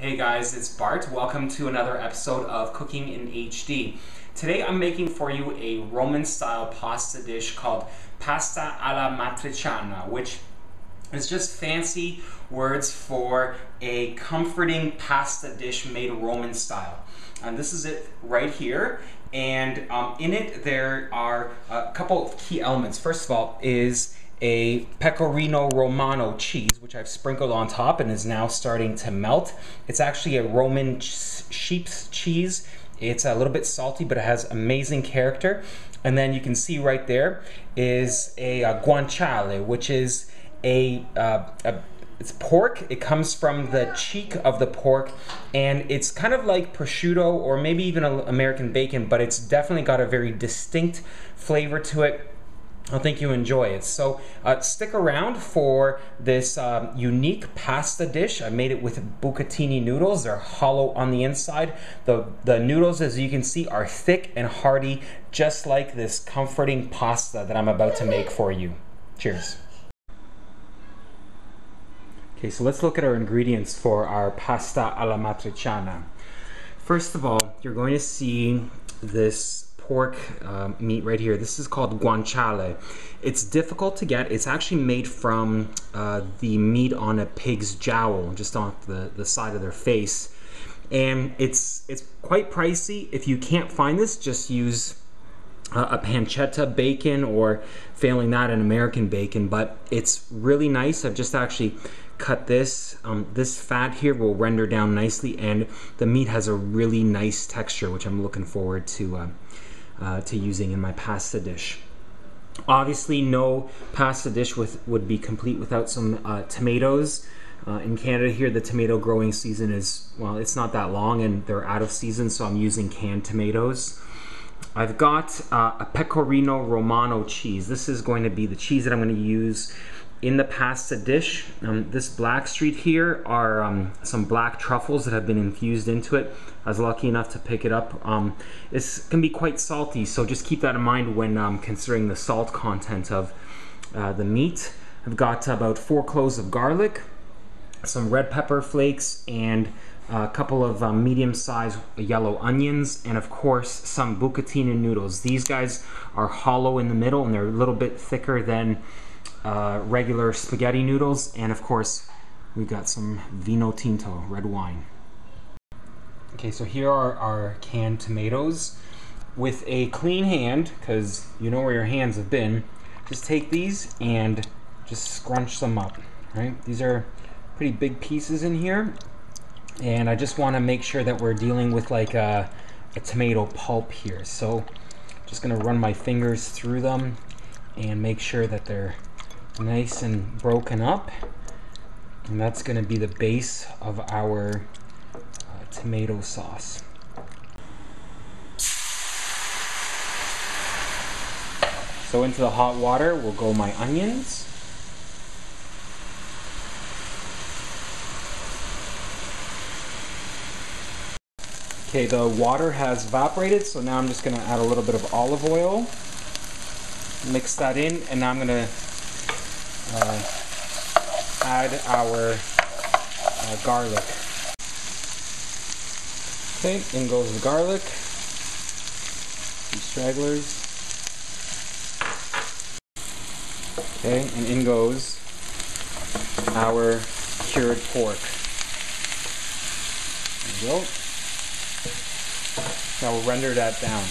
Hey guys, it's Bart. Welcome to another episode of Cooking in HD. Today I'm making for you a Roman style pasta dish called pasta alla matriciana, which is just fancy words for a comforting pasta dish made Roman style. And this is it right here. And in it there are a couple of key elements. First of all is a Pecorino Romano cheese, which I've sprinkled on top and is now starting to melt. It's actually a Roman sheep's cheese. It's a little bit salty, but it has amazing character. And then you can see right there is a guanciale, which is it's pork. It comes from the cheek of the pork, and it's kind of like prosciutto or maybe even American bacon, but it's definitely got a very distinct flavor to it. I think you enjoy it. So stick around for this unique pasta dish. I made it with Bucatini noodles. They're hollow on the inside. The noodles, as you can see, are thick and hearty, just like this comforting pasta that I'm about to make for you. Cheers. Okay, so let's look at our ingredients for our pasta alla matriciana. First of all, you're going to see this pork meat right here. This is called guanciale. It's difficult to get. It's actually made from the meat on a pig's jowl, just off the side of their face. And it's quite pricey. If you can't find this, just use a pancetta bacon, or failing that, an American bacon. But it's really nice. I've just actually cut this. This fat here will render down nicely, and the meat has a really nice texture, which I'm looking forward to using in my pasta dish. Obviously, no pasta dish would be complete without some tomatoes. In Canada here, the tomato growing season is, well, it's not that long, and they're out of season, so I'm using canned tomatoes. I've got a Pecorino Romano cheese. This is going to be the cheese that I'm going to use in the pasta dish. This black streak here are some black truffles that have been infused into it. I was lucky enough to pick it up. This can be quite salty, so just keep that in mind when considering the salt content of the meat. I've got about 4 cloves of garlic, some red pepper flakes, and a couple of medium-sized yellow onions, and of course some bucatini noodles. These guys are hollow in the middle, and they're a little bit thicker than regular spaghetti noodles. And of course we've got some vino tinto, red wine. Okay, so here are our canned tomatoes. With a clean hand, because you know where your hands have been, just take these and just scrunch them up, right? These are pretty big pieces in here, and I just want to make sure that we're dealing with like a tomato pulp here. So just gonna run my fingers through them and make sure that they're nice and broken up, and that's going to be the base of our tomato sauce. So into the hot water will go my onions. Okay, the water has evaporated, so now I'm just going to add a little bit of olive oil, mix that in, and now I'm going to add our garlic. Okay, in goes the garlic, some stragglers. Okay, and in goes our cured pork. There we go. Now we'll render that down.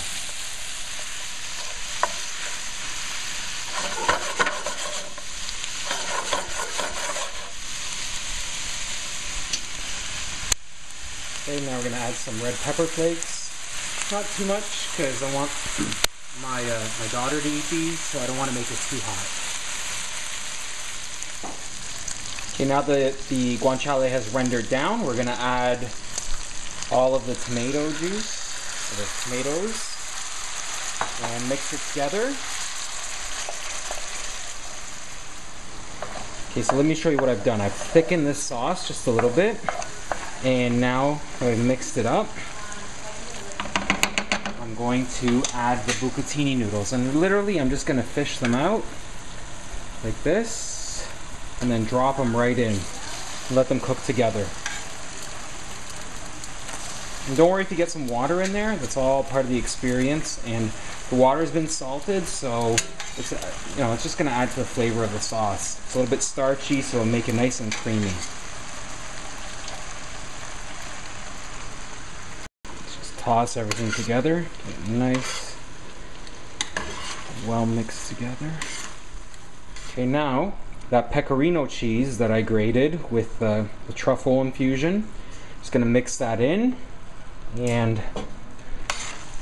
Okay, now we're going to add some red pepper flakes. Not too much, because I want my daughter to eat these, so I don't want to make it too hot. Okay, now that the guanciale has rendered down, we're going to add all of the tomato juice, the tomatoes, and mix it together. Okay, so let me show you what I've done. I've thickened this sauce just a little bit. And now I've mixed it up, I'm going to add the bucatini noodles. And literally I'm just going to fish them out like this and then drop them right in. Let them cook together. And don't worry if you get some water in there. That's all part of the experience. And the water's been salted, so it's it's just going to add to the flavor of the sauce. It's a little bit starchy, so it'll make it nice and creamy. Just toss everything together. Get it nice, well mixed together. Okay, now that pecorino cheese that I grated with the truffle infusion, just going to mix that in and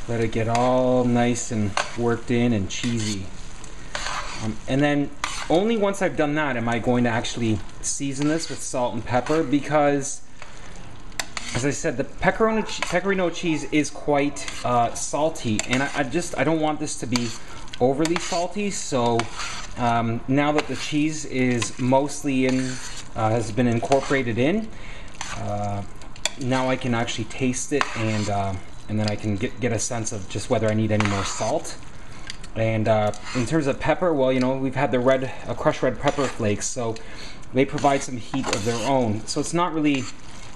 let it get all nice and worked in and cheesy. And then only once I've done that am I going to actually season this with salt and pepper, because as I said, the pecorino cheese is quite salty, and I don't want this to be overly salty. So now that the cheese is mostly has been incorporated in, now I can actually taste it, and then I can get a sense of just whether I need any more salt. And in terms of pepper, well, we've had the crushed red pepper flakes, so they provide some heat of their own. So it's not really,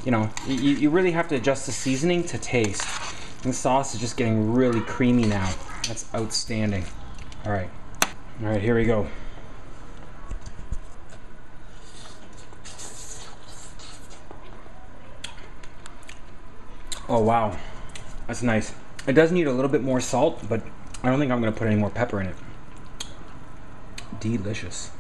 you really have to adjust the seasoning to taste. And the sauce is just getting really creamy now. That's outstanding. All right, here we go. Oh wow, that's nice. It does need a little bit more salt, but I don't think I'm going to put any more pepper in it. Delicious.